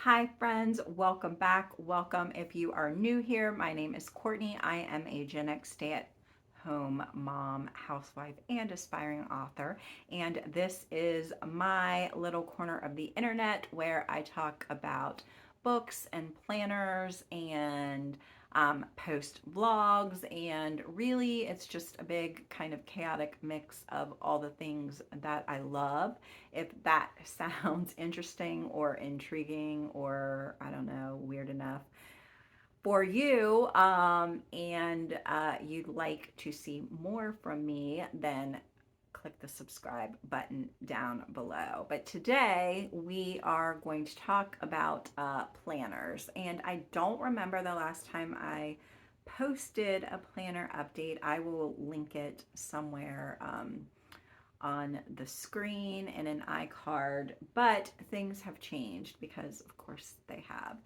Hi friends, welcome back. Welcome if you are new here. My name is Courtney. I am a Gen X stay-at-home mom, housewife, and aspiring author. And this is my little corner of the internet where I talk about books and planners and post vlogs, and really it's just a big kind of chaotic mix of all the things that I love. If that sounds interesting or intriguing or I don't know, weird enough for you, and you'd like to see more from me, then click the subscribe button down below. But today we are going to talk about planners, and I don't remember the last time I posted a planner update. I will link it somewhere on the screen in an iCard, but things have changed because, of course, they have.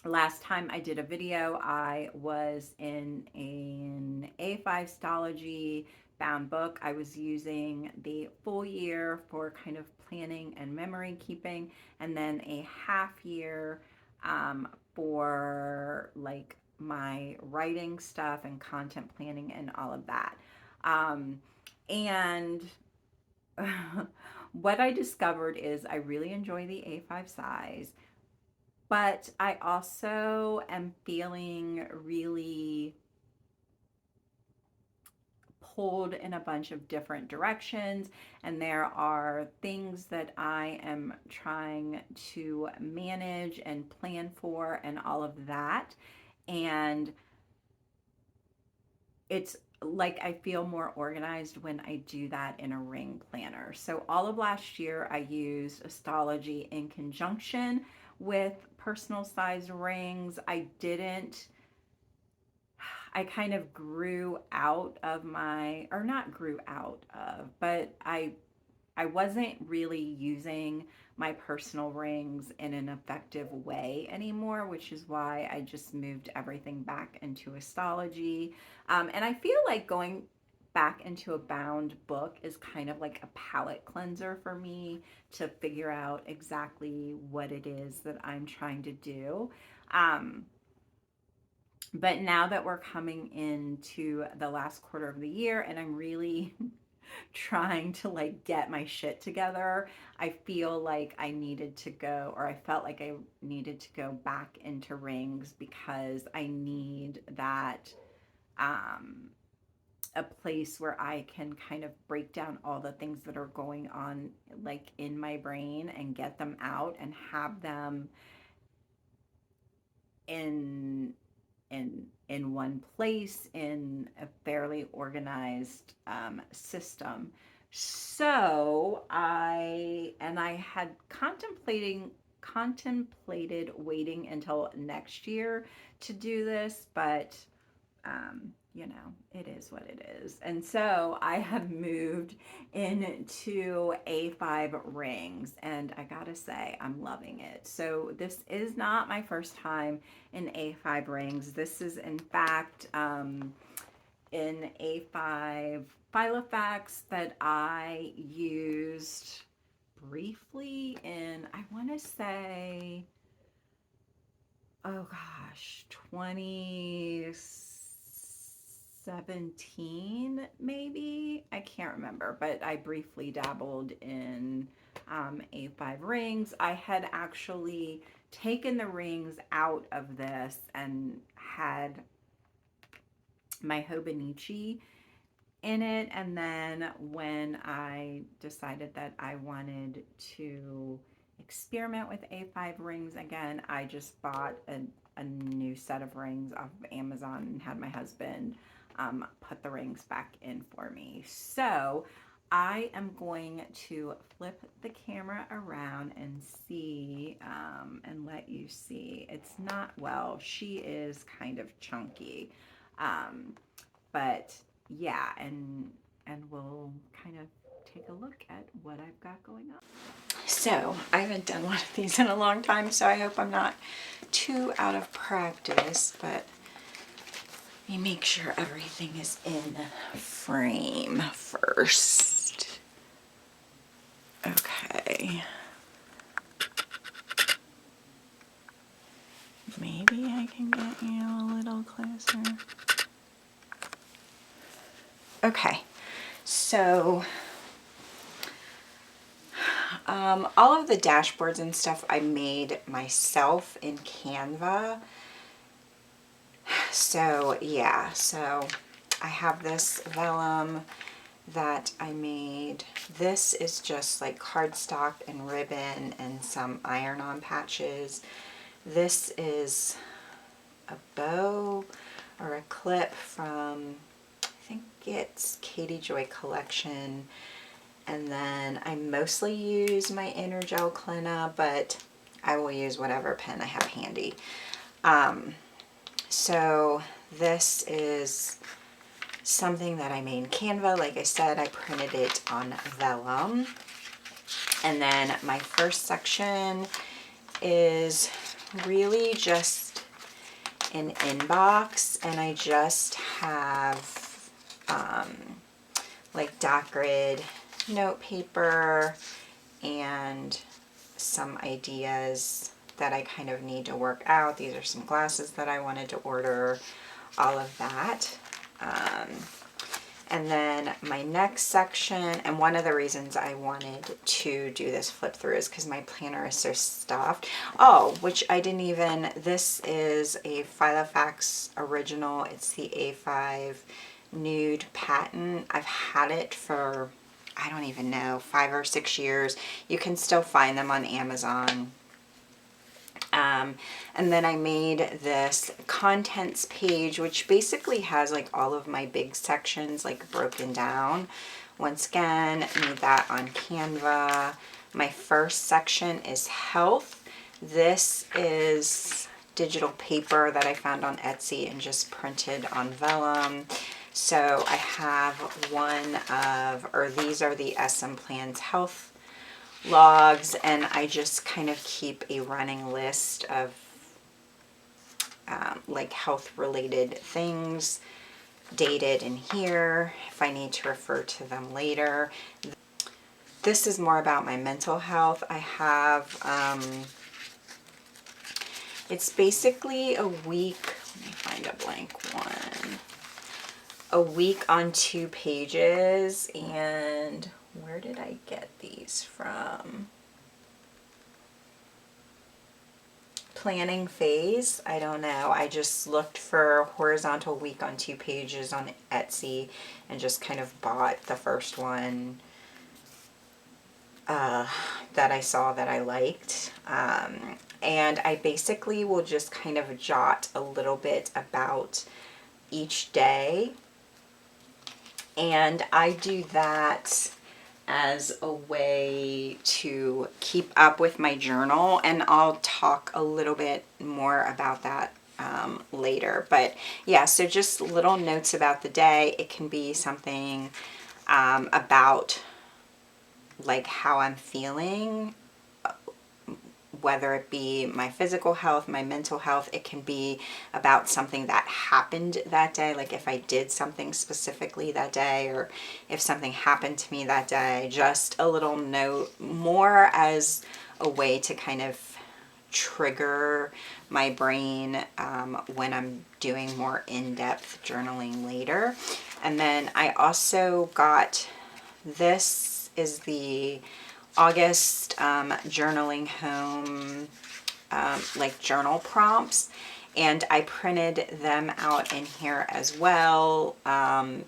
Last time I did a video, I was in an A5 Stology bound book. I was using the full year for kind of planning and memory keeping, and then a half year for like my writing stuff and content planning and all of that. And what I discovered is I really enjoy the A5 size, but I also am feeling really pulled in a bunch of different directions, and there are things that I am trying to manage and plan for and all of that. And it's like I feel more organized when I do that in a ring planner. So all of last year I used astrology in conjunction with personal size rings. I kind of grew out of my, or not grew out of, but I wasn't really using my personal rings in an effective way anymore, which is why I just moved everything back into astrology. And I feel like going back into a bound book is kind of like a palate cleanser for me to figure out exactly what it is that I'm trying to do. Um, but now that we're coming into the last quarter of the year and I'm really trying to like get my shit together, I feel like I needed to go, or I felt like I needed to go back into rings because I need that a place where I can kind of break down all the things that are going on like in my brain and get them out and have them in in one place in a fairly organized system. So I had contemplated waiting until next year to do this, but it is what it is. And so I have moved into A5 rings, and I gotta say, I'm loving it. So this is not my first time in A5 rings. This is, in fact, in A5 Filofax that I used briefly in, I want to say, oh gosh, 2017 maybe. I can't remember, but I briefly dabbled in A5 rings. I had actually taken the rings out of this and had my Hobonichi in it, and then when I decided that I wanted to experiment with A5 rings again, I just bought a new set of rings off of Amazon and had my husband put the rings back in for me. So I am going to flip the camera around and see and let you see. It's not, well, she is kind of chunky. But yeah, and we'll kind of take a look at what I've got going on. So I haven't done one of these in a long time, so I hope I'm not too out of practice, but let me make sure everything is in frame first. Okay. Okay, so all of the dashboards and stuff I made myself in Canva. So yeah, so I have this vellum that I made. This is just like cardstock and ribbon and some iron-on patches. This is a bow or a clip from, I think it's Katie Joy Collection. And then I mostly use my inner gel Clina, but I will use whatever pen I have handy. So this is something that I made in Canva. Like I said, I printed it on vellum. And then my first section is really just an inbox, and I just have like dot grid note paper and some ideas that I kind of need to work out. These are some glasses that I wanted to order, all of that. And then my next section, and one of the reasons I wanted to do this flip through is because my planner is so stuffed. Oh, which I didn't even, this is a Filofax original. It's the A5 Nude Patent. I've had it for, I don't even know, 5 or 6 years. You can still find them on Amazon. And then I made this contents page, which basically has like all of my big sections like broken down. Once again, made that on Canva. My first section is health. This is digital paper that I found on Etsy and just printed on vellum. So I have one of, or these are the SM Plans health logs, and I just kind of keep a running list of like health related things dated in here if I need to refer to them later. This is more about my mental health. I have it's basically a week, let me find a blank one, a week on 2 pages. And where did I get these from? Planning phase, I don't know. I just looked for horizontal week on 2 pages on Etsy and just kind of bought the first one that I saw that I liked. And I basically will just kind of jot a little bit about each day. And I do that as a way to keep up with my journal, and I'll talk a little bit more about that later. But yeah, so just little notes about the day. It can be something about like how I'm feeling, whether it be my physical health, my mental health. It can be about something that happened that day, like if I did something specifically that day, or if something happened to me that day. Just a little note, more as a way to kind of trigger my brain when I'm doing more in-depth journaling later. And then I also got, this is the August journaling home like journal prompts, and I printed them out in here as well,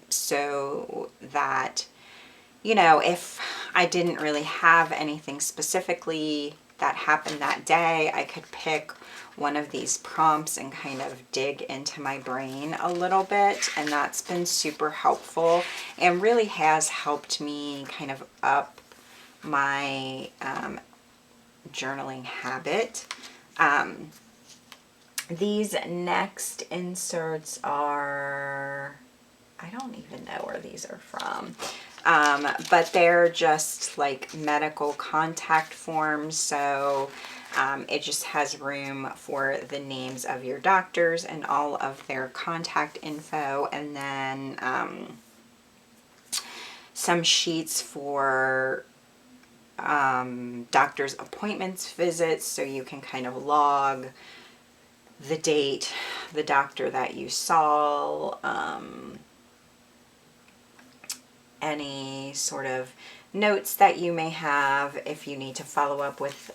so that, you know, if I didn't really have anything specifically that happened that day, I could pick one of these prompts and kind of dig into my brain a little bit. And that's been super helpful and really has helped me kind of up my journaling habit. These next inserts are, I don't even know where these are from, but they're just like medical contact forms. So it just has room for the names of your doctors and all of their contact info, and then some sheets for doctor's appointments, visits, so you can kind of log the date, the doctor that you saw, any sort of notes that you may have if you need to follow up with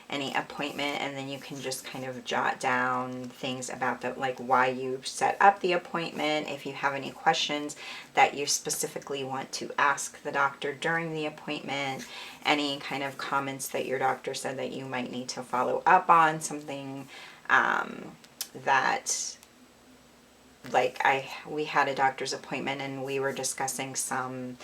any appointment, and then you can just kind of jot down things about the, like, why you set up the appointment, if you have any questions that you specifically want to ask the doctor during the appointment, any kind of comments that your doctor said that you might need to follow up on, something that, like, we had a doctor's appointment and we were discussing some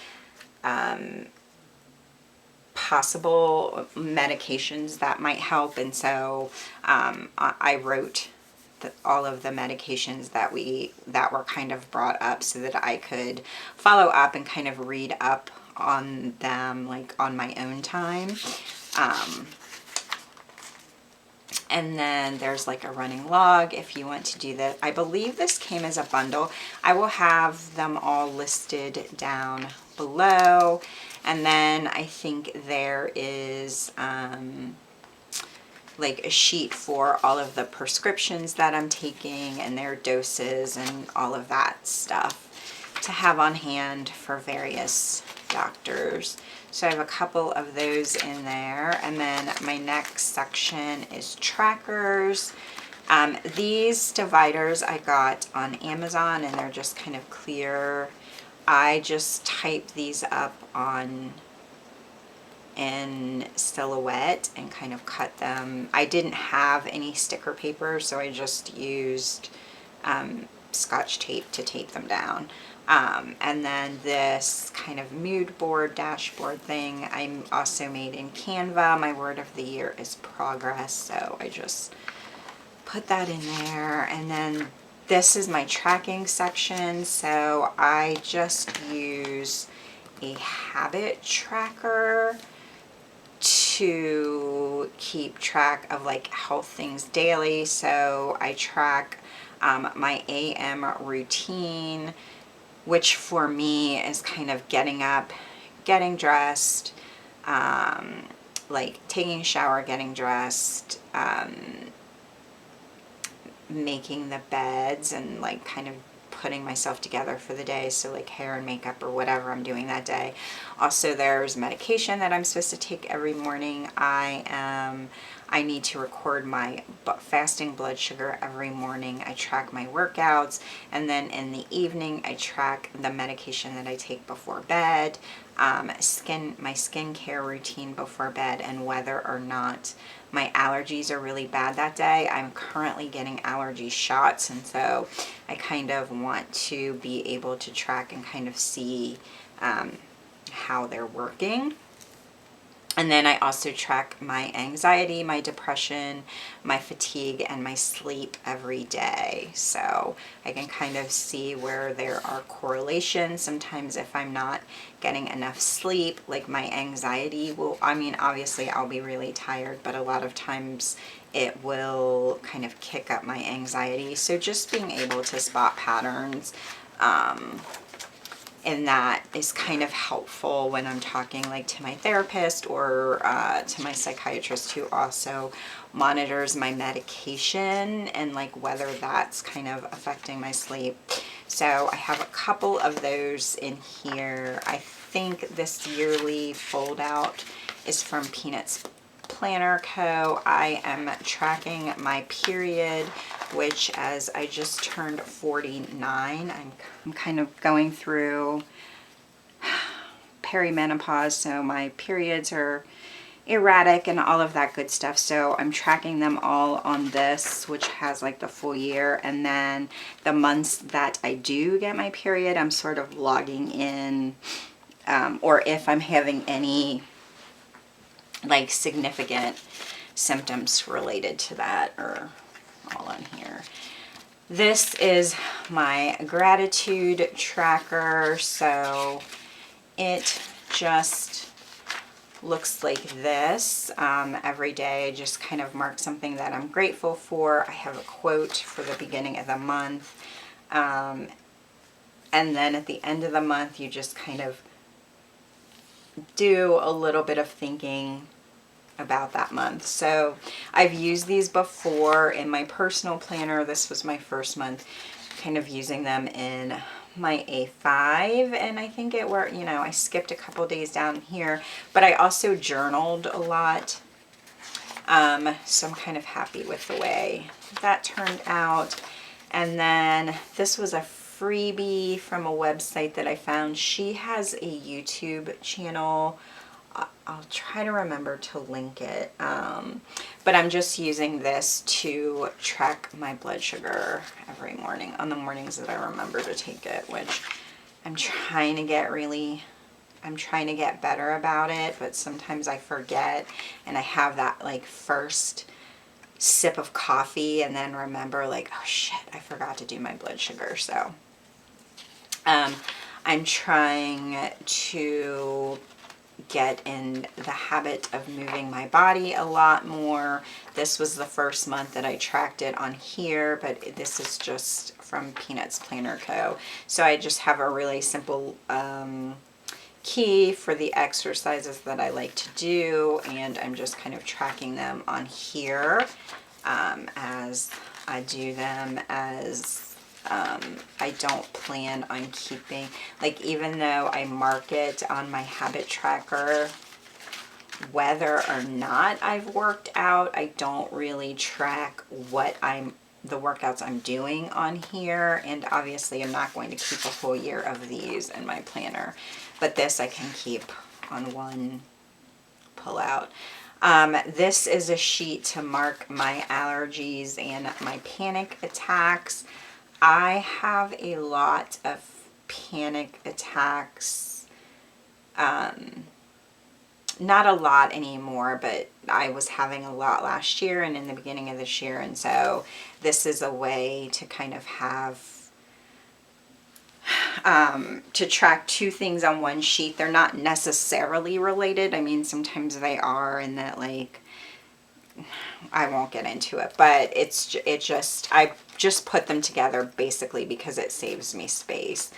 possible medications that might help, and so I wrote all of the medications that were kind of brought up so that I could follow up and kind of read up on them, like, on my own time. And then there's like a running log if you want to do that. I believe this came as a bundle. I will have them all listed down below. And then I think there is like a sheet for all of the prescriptions that I'm taking and their doses and all of that stuff to have on hand for various doctors. So I have a couple of those in there. And then my next section is trackers. These dividers I got on Amazon, and they're just kind of clear. I just type these up in Silhouette and kind of cut them. I didn't have any sticker paper, so I just used Scotch tape to tape them down. And then this kind of mood board, dashboard thing, I'm also made in Canva. My word of the year is progress, so I just put that in there. And then this is my tracking section, so I just use a habit tracker to keep track of, like, health things daily. So I track my AM routine, which for me is kind of getting up, getting dressed, like taking a shower, getting dressed, making the beds, and like kind of putting myself together for the day, so like hair and makeup or whatever I'm doing that day. Also, there's medication that I'm supposed to take every morning. I need to record my fasting blood sugar every morning. I track my workouts, and then in the evening I track the medication that I take before bed, my skincare routine before bed, and whether or not my allergies are really bad that day. I'm currently getting allergy shots, and so I kind of want to be able to track and kind of see how they're working. And then I also track my anxiety, my depression, my fatigue, and my sleep every day. So I can kind of see where there are correlations. Sometimes if I'm not getting enough sleep, like my anxiety will, I mean, obviously I'll be really tired, but a lot of times it will kind of kick up my anxiety. So just being able to spot patterns and that is kind of helpful when I'm talking, like, to my therapist or to my psychiatrist, who also monitors my medication and like whether that's kind of affecting my sleep. So I have a couple of those in here. I think this yearly fold out is from Peanuts Planner Co. I am tracking my period, which, as I just turned 49, I'm kind of going through perimenopause, so my periods are erratic and all of that good stuff. So I'm tracking them all on this, which has like the full year, and then the months that I do get my period, I'm sort of logging in, or if I'm having any like significant symptoms related to that, or all on here. This is my gratitude tracker, so it just looks like this. Every day I just kind of mark something that I'm grateful for. I have a quote for the beginning of the month, and then at the end of the month you just kind of do a little bit of thinking about that month. So I've used these before in my personal planner. This was my first month kind of using them in my A5, and I think it worked. You know, I skipped a couple days down here, but I also journaled a lot. So I'm kind of happy with the way that turned out. And then this was a freebie from a website that I found. She has a YouTube channel. I'll try to remember to link it. But I'm just using this to track my blood sugar every morning on the mornings that I remember to take it, which I'm trying to get better about it, but sometimes I forget, and I have that like first sip of coffee and then remember like, oh shit, I forgot to do my blood sugar. So I'm trying to get in the habit of moving my body a lot more. This was the first month that I tracked it on here, but this is just from Peanuts Planner Co. So I just have a really simple key for the exercises that I like to do, and I'm just kind of tracking them on here as I do them, as I don't plan on keeping, like, even though I mark it on my habit tracker, whether or not I've worked out, I don't really track the workouts I'm doing on here. And obviously I'm not going to keep a whole year of these in my planner, but this I can keep on one pull out. This is a sheet to mark my allergies and my panic attacks. I have a lot of panic attacks. Not a lot anymore, but I was having a lot last year and in the beginning of this year. And so this is a way to kind of have, to track two things on one sheet. They're not necessarily related. I mean, sometimes they are, and that, like, I won't get into it, but I just put them together basically because it saves me space.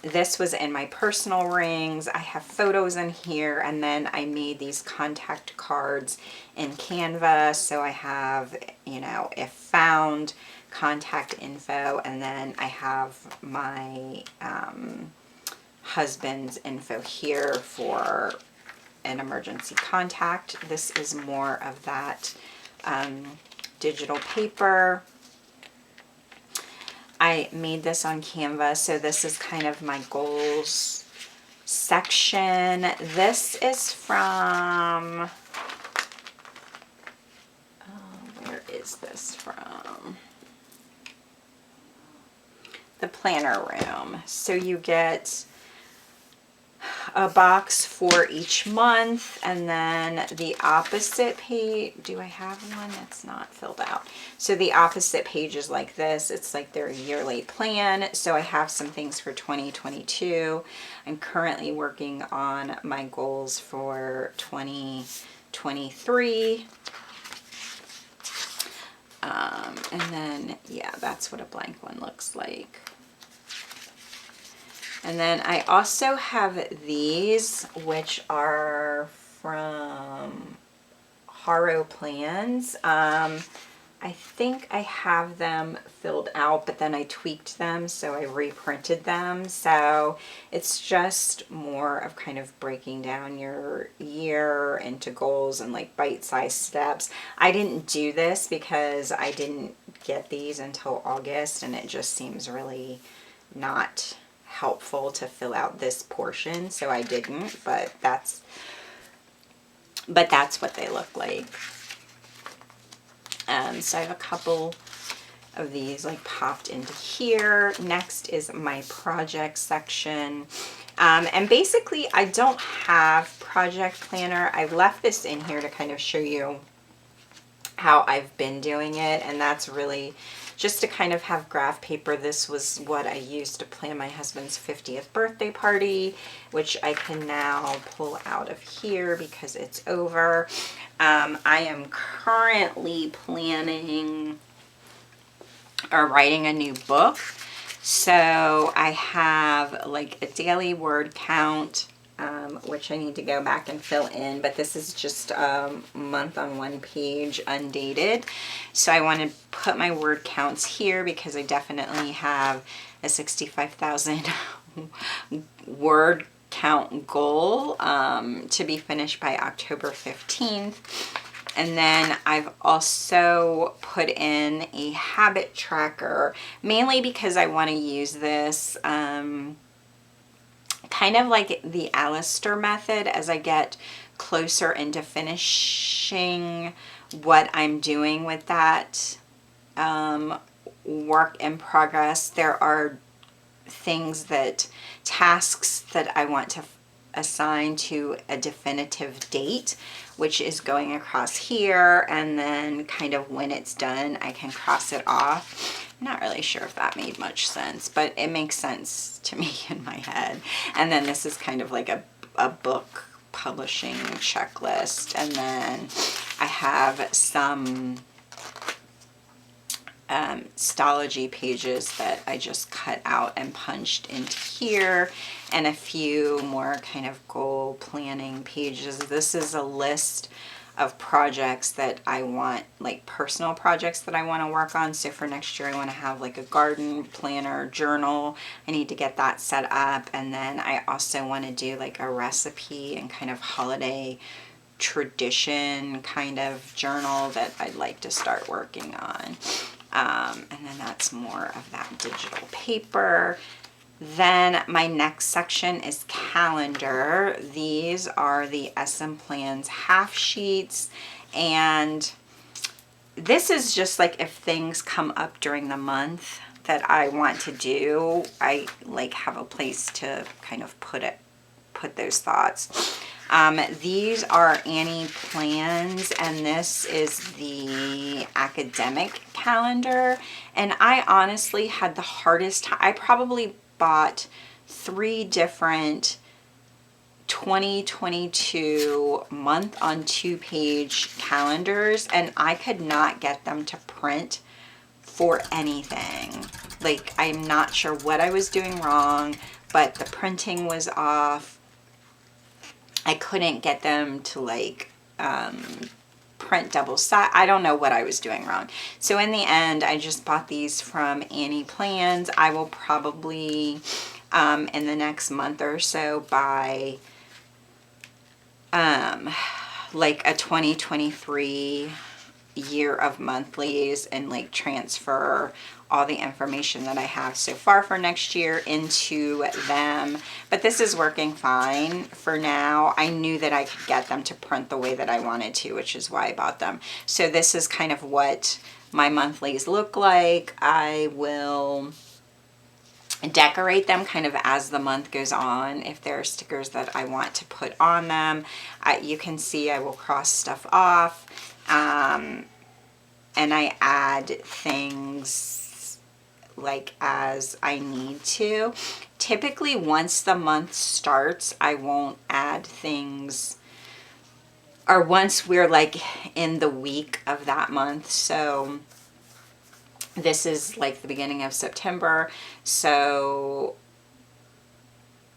This was in my personal rings. I have photos in here, and then I made these contact cards in Canva. So I have, you know, if found, contact info, and then I have my husband's info here for an emergency contact. This is more of that digital paper. I made this on Canva, so this is kind of my goals section. This is from, where is this from? The Planner Room. So you get a box for each month, and then the opposite page, do I have one that's not filled out? So the opposite page is like this. It's like their yearly plan. So I have some things for 2022. I'm currently working on my goals for 2023. And then, yeah, that's what a blank one looks like. And then I also have these, which are from Haro Plans. I think I have them filled out, but then I tweaked them, so I reprinted them. So it's just more of kind of breaking down your year into goals and like bite-sized steps. I didn't do this because I didn't get these until August, and it just seems really not helpful to fill out this portion, so I didn't, but that's what they look like. So I have a couple of these like popped into here. Next is my project section, and basically I don't have project planner. I left this in here to kind of show you how I've been doing it, and that's really just to kind of have graph paper. This was what I used to plan my husband's 50th birthday party, which I can now pull out of here because it's over. I am currently planning or writing a new book. So I have like a daily word count, which I need to go back and fill in, but this is just a month on one page, undated. So I want to put my word counts here because I definitely have a 65,000 word count goal to be finished by October 15th. And then I've also put in a habit tracker, mainly because I want to use this kind of like the Alistair method as I get closer into finishing what I'm doing with that work in progress. There are tasks that I want to assign to a definitive date, which is going across here, and then kind of when it's done, I can cross it off. I'm not really sure if that made much sense, but it makes sense to me in my head. And then this is kind of like a book publishing checklist, and then I have some Stology pages that I just cut out and punched into here, and a few more kind of goal planning pages. This is a list of projects that I want, like personal projects that I want to work on. So for next year, I want to have like a garden planner journal. I need to get that set up. And then I also want to do like a recipe and kind of holiday tradition kind of journal that I'd like to start working on. And then that's more of that digital paper. Then my next section is calendar. These are the SM Plans half sheets, and this is just like if things come up during the month that I want to do, I like have a place to kind of put those thoughts. These are Annie plans, and this is the academic calendar. And I honestly had the hardest time. I probably bought 3 different 2022 month on 2-page calendars, and I could not get them to print for anything. Like, I'm not sure what I was doing wrong, but the printing was off. I couldn't get them to like print double side. I don't know what I was doing wrong. So in the end, I just bought these from Annie Plans. I will probably in the next month or so buy like a 2023 year of monthlies and like transfer all the information that I have so far for next year into them. But this is working fine for now. I knew that I could get them to print the way that I wanted to, which is why I bought them. So this is kind of what my monthlies look like. I will decorate them kind of as the month goes on. If there are stickers that I want to put on them, you can see I will cross stuff off, and I add things like as I need to. Typically once the month starts, I won't add things, or once we're like in the week of that month. So this is like the beginning of September. So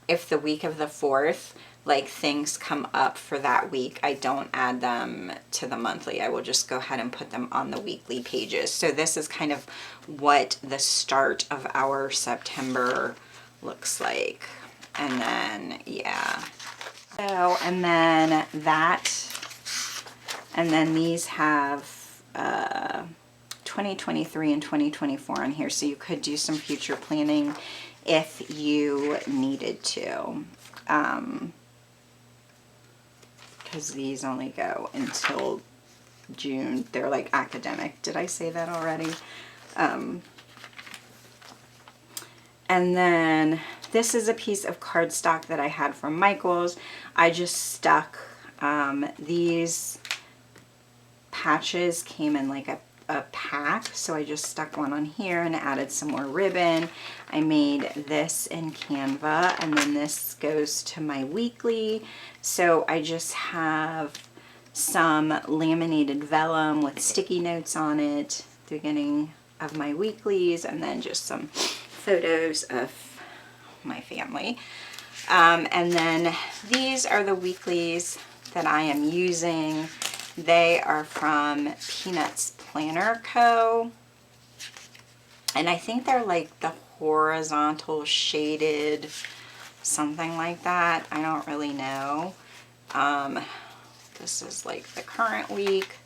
if the week of the 4th, like things come up for that week, I don't add them to the monthly. I will just go ahead and put them on the weekly pages. So this is kind of what the start of our September looks like. And then, yeah. So, and then these have 2023 and 2024 on here. So you could do some future planning if you needed to. Because these only go until June. They're like academic. Did I say that already? And then this is a piece of cardstock that I had from Michael's. I just stuck these patches came in like a pack, so I just stuck one on here and added some more ribbon. I made this in Canva, and then this goes to my weekly. So I just have some laminated vellum with sticky notes on it, the beginning of my weeklies, and then just some photos of my family. And then these are the weeklies that I am using. They are from Peanuts Planner Co. And I think they're like the horizontal shaded, something like that. I don't really know. This is like the current week.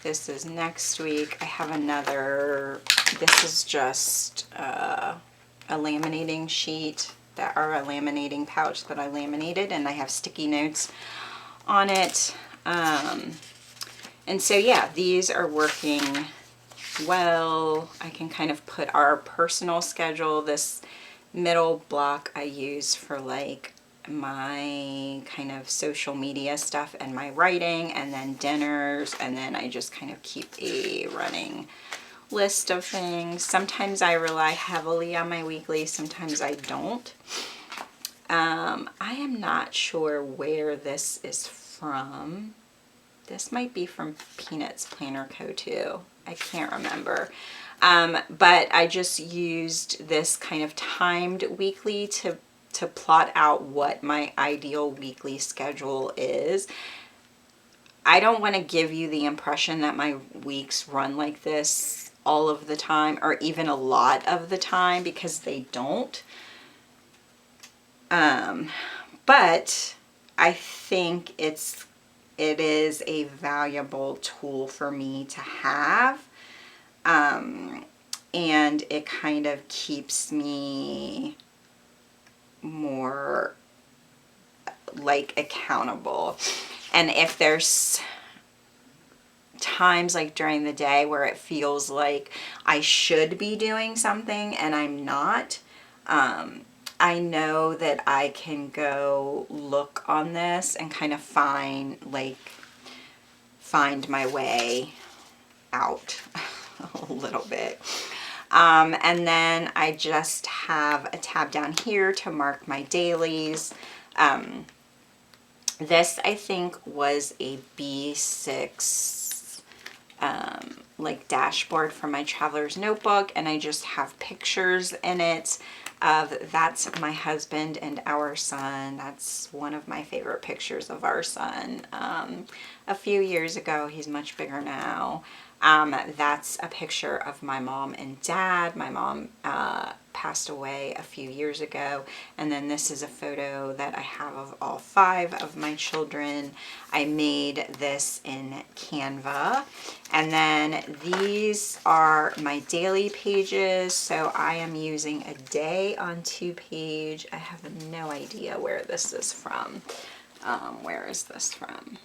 This is next week. I have another, this is just a laminating sheet or a laminating pouch that I laminated, and I have sticky notes on it. And so yeah, these are working well. I can kind of put our personal schedule. This middle block I use for like my kind of social media stuff and my writing, and then dinners, and then I just kind of keep a running list of things. Sometimes I rely heavily on my weekly, sometimes I don't. I am not sure where this is from. This might be from Peanuts Planner Co. too. I can't remember. But I just used this kind of timed weekly to plot out what my ideal weekly schedule is. I don't want to give you the impression that my weeks run like this all of the time, or even a lot of the time, because they don't. But I think it is a valuable tool for me to have. And it kind of keeps me more like accountable. And if there's times like during the day where it feels like I should be doing something and I'm not, I know that I can go look on this and kind of find my way out a little bit. And then I just have a tab down here to mark my dailies. This I think was a B6 like dashboard for my traveler's notebook, and I just have pictures in it of, that's my husband and our son. That's one of my favorite pictures of our son. A few years ago, he's much bigger now. That's a picture of my mom and dad. My mom passed away a few years ago, and then this is a photo that I have of all 5 of my children. I made this in Canva, and then these are my daily pages. So I am using a day on 2 page. I have no idea where this is from. Where is this from?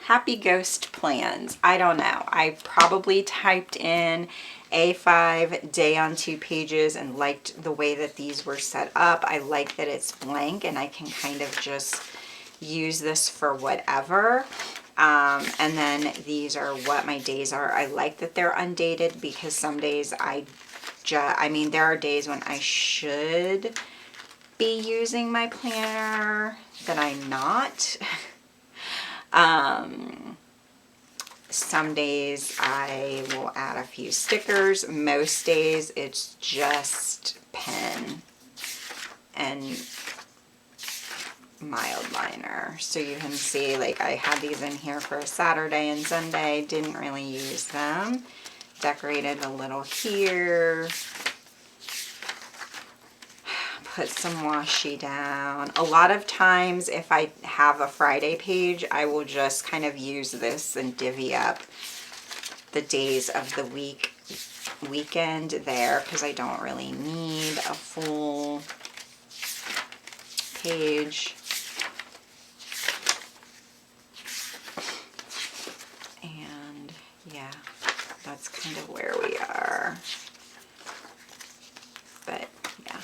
Happy Ghost Plans. I don't know. I probably typed in A5 day on 2 pages and liked the way that these were set up. I like that it's blank and I can kind of just use this for whatever. And then these are what my days are. I like that they're undated, because some days I mean, there are days when I should be using my planner that I'm not. Some days I will add a few stickers. Most days it's just pen and mild liner. So you can see, like, I had these in here for a Saturday and Sunday, didn't really use them. Decorated a little here. Put some washi down. A lot of times if I have a Friday page, I will just kind of use this and divvy up the days of the weekend there, because I don't really need a full page. And yeah, that's kind of where we are. But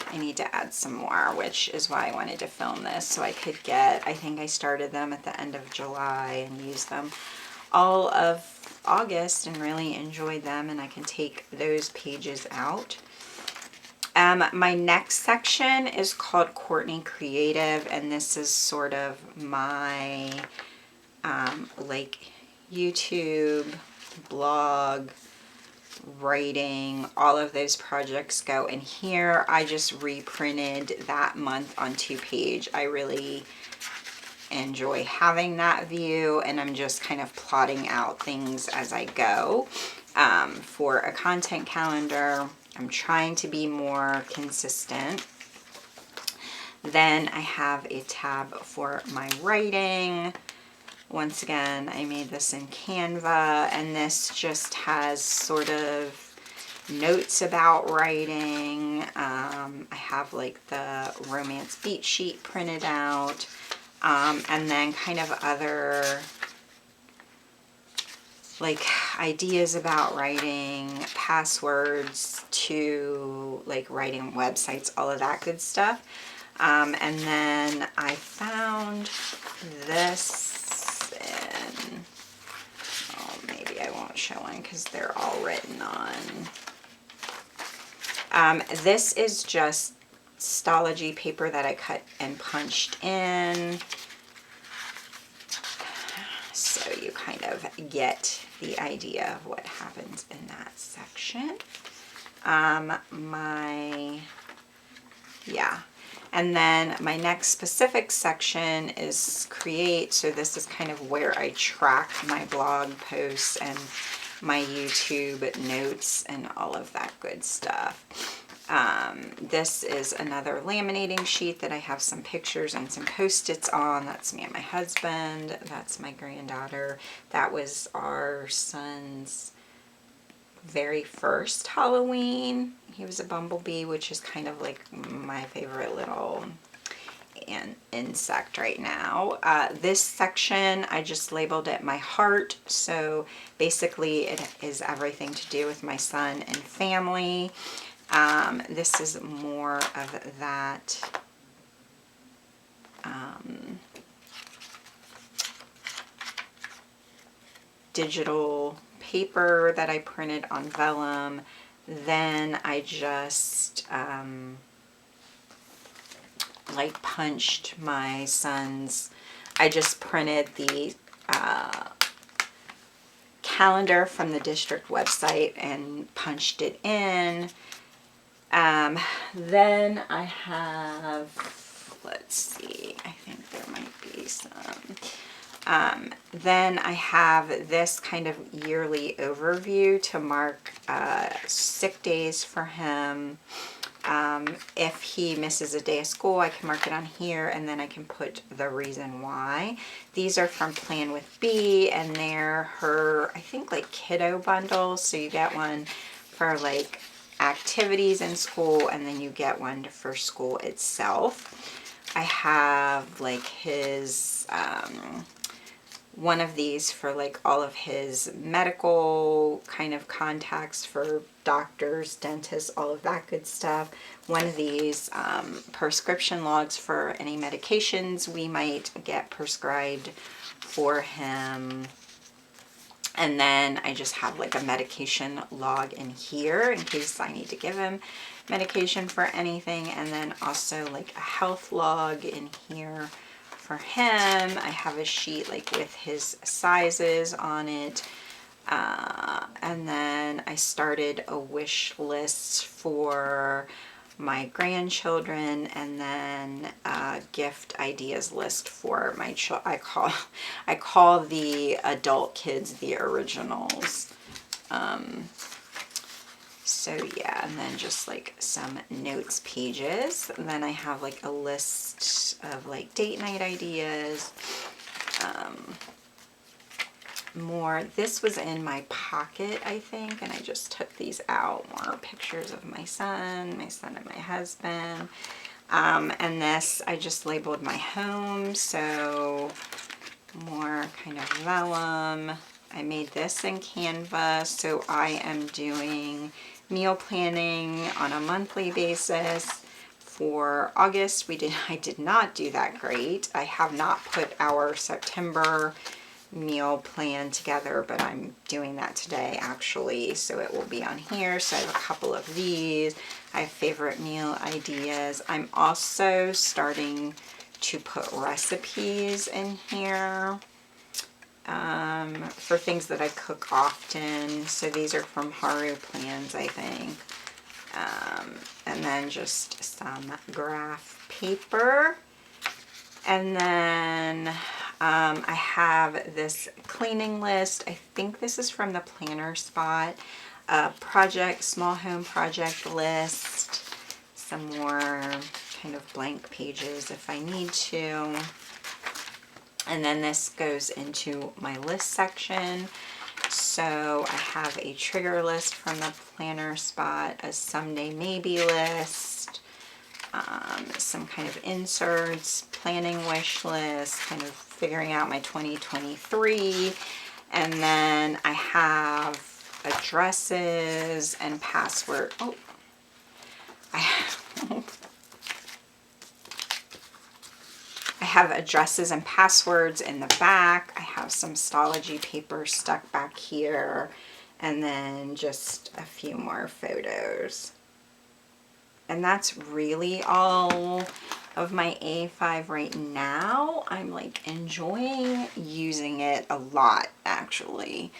I need to add some more, which is why I wanted to film this, so I could get, I think I started them at the end of July and used them all of August and really enjoyed them, and I can take those pages out. My next section is called Courtnee Creative, and this is sort of my like YouTube, blog, writing, all of those projects go in here. I just reprinted that month on 2 page. I really enjoy having that view, and I'm just kind of plotting out things as I go. For a content calendar, I'm trying to be more consistent. Then I have a tab for my writing. Once again, I made this in Canva, and this just has sort of notes about writing. I have like the romance beat sheet printed out, and then kind of other like ideas about writing, passwords to like writing websites, all of that good stuff. And then I found this in, oh, maybe I won't show one because they're all written on. This is just Stology paper that I cut and punched in. So you kind of get the idea of what happens in that section. And then my next specific section is create. So this is kind of where I track my blog posts and my YouTube notes and all of that good stuff. This is another laminating sheet that I have some pictures and some Post-its on. That's me and my husband. That's my granddaughter. That was our son's very first Halloween. He was a bumblebee, which is kind of like my favorite little insect right now. This section, I just labeled it my heart. So basically it is everything to do with my son and family. This is more of that digital paper that I printed on vellum. Then I just like punched my son's, I just printed the calendar from the district website and punched it in. Then I have, let's see, I think there might be some. Then I have this kind of yearly overview to mark sick days for him. If he misses a day of school, I can mark it on here, and then I can put the reason why. These are from Plan with B, and they're her, I think, like kiddo bundles. So you get one for like activities in school, and then you get one for school itself. I have like his one of these for like all of his medical kind of contacts for doctors, dentists, all of that good stuff. One of these prescription logs for any medications we might get prescribed for him. And then I just have like a medication log in here in case I need to give him medication for anything. And then also like a health log in here for him. I have a sheet like with his sizes on it. And then I started a wish list for my grandchildren, and then a gift ideas list for my I call the adult kids the originals. So yeah, and then just like some notes pages. And then I have like a list of like date night ideas. More, this was in my pocket, I think, and I just took these out. More pictures of my son and my husband. And this, I just labeled my home, so more kind of vellum. I made this in Canva, so I am doing meal planning on a monthly basis. For August, I did not do that great. I have not put our September meal plan together, but I'm doing that today actually, so it will be on here. So I have a couple of these. I have favorite meal ideas. I'm also starting to put recipes in here for things that I cook often. So these are from Haru Plans, I think. And then just some graph paper. And then I have this cleaning list. I think this is from the planner spot. a project, small home project list, some more kind of blank pages if I need to. And then this goes into my list section. So I have a trigger list from the planner spot, a someday maybe list, some kind of inserts, planning wish list, kind of figuring out my 2023. And then I have addresses and password. Oh, I have addresses and passwords in the back. I have some Stalogy paper stuck back here, and then just a few more photos. And that's really all of my A5 right now. I'm like enjoying using it a lot, actually.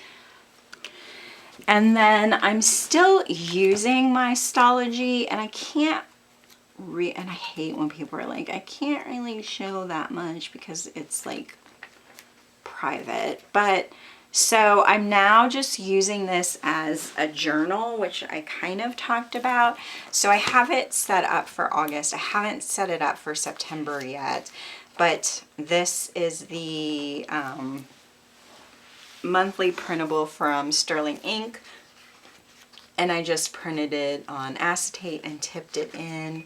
And then I'm still using my Stalogy, and I can't and I hate when people are like, I can't really show that much because it's like private. But so I'm now just using this as a journal, which I kind of talked about. So I have it set up for August. I haven't set it up for September yet, but this is the monthly printable from Sterling Ink. And I just printed it on acetate and tipped it in.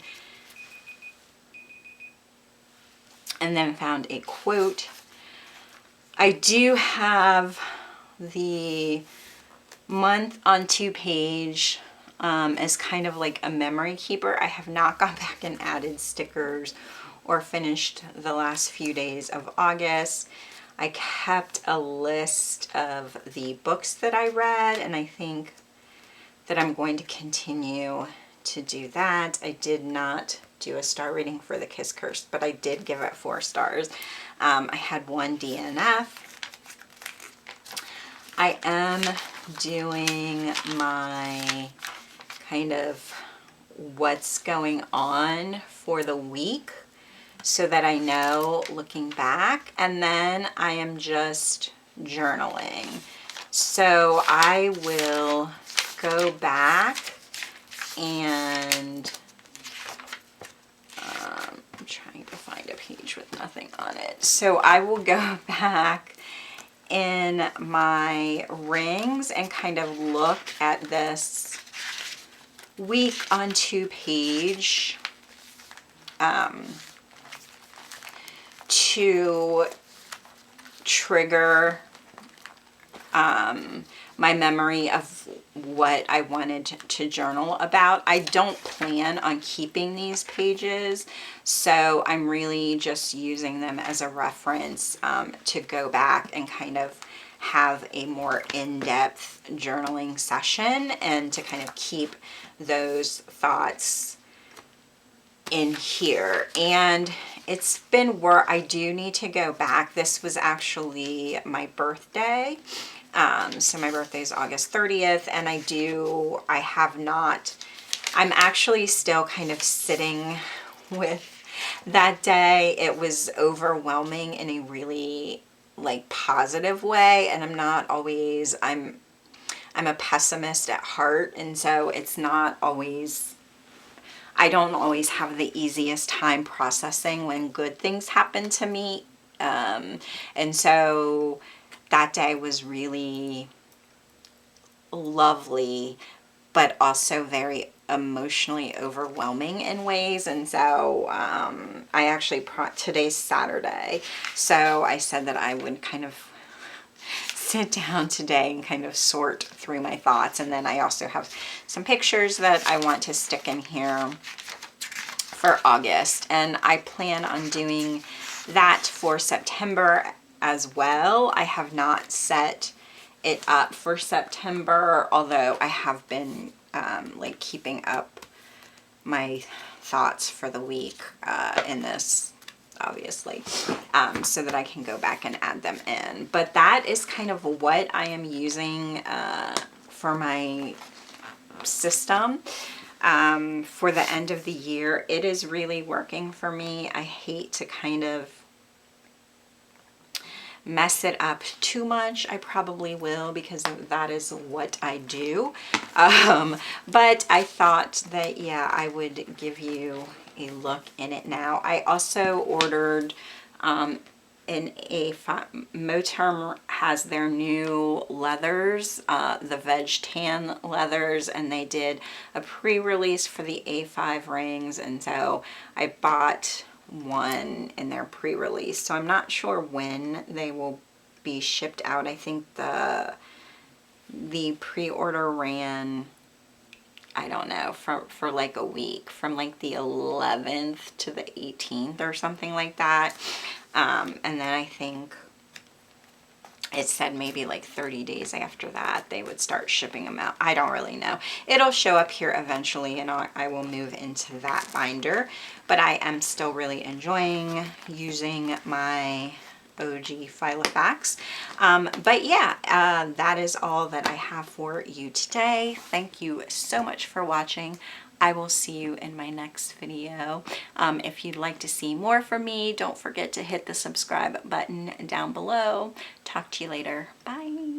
And then found a quote. I do have the month on 2-page as kind of like a memory keeper. I have not gone back and added stickers or finished the last few days of August. I kept a list of the books that I read, and I think that I'm going to continue to do that. I did not do a star rating for The Kiss Curse, but I did give it 4 stars. I had 1 DNF. I am doing my kind of what's going on for the week so that I know looking back, and then I am just journaling. So I will go back and I'm trying to find a page with nothing on it. So I will go back in my rings and kind of look at this week on 2-page to trigger my memory of what I wanted to journal about. I don't plan on keeping these pages, so I'm really just using them as a reference to go back and kind of have a more in-depth journaling session and to kind of keep those thoughts in here. And it's been work. I do need to go back. This was actually my birthday. So my birthday is August 30th, and I'm actually still kind of sitting with that day. It was overwhelming in a really like positive way, and I'm a pessimist at heart, and so it's not always, I don't always have the easiest time processing when good things happen to me. And so that day was really lovely, but also very emotionally overwhelming in ways. And so I actually, today's Saturday, so I said that I would kind of sit down today and kind of sort through my thoughts. And then I also have some pictures that I want to stick in here for August, and I plan on doing that for September as well. I have not set it up for September, although I have been like keeping up my thoughts for the week in this, obviously, so that I can go back and add them in. But that is kind of what I am using for my system for the end of the year. It is really working for me. I hate to kind of mess it up too much, I probably will, because that is what I do. But I thought that, yeah, I would give you a look in it now. I also ordered an A5, Moterm has their new leathers, the veg tan leathers, and they did a pre-release for the A5 rings, and so I bought one in their pre-release. So I'm not sure when they will be shipped out. I think the pre-order ran, I don't know, for like a week, from like the 11th to the 18th or something like that. And then I think it said maybe like 30 days after that they would start shipping them out. I don't really know. It'll show up here eventually, and I will move into that binder. But I am still really enjoying using my OG Filofax. But yeah, that is all that I have for you today. Thank you so much for watching. I will see you in my next video. If you'd like to see more from me, don't forget to hit the subscribe button down below. Talk to you later. Bye.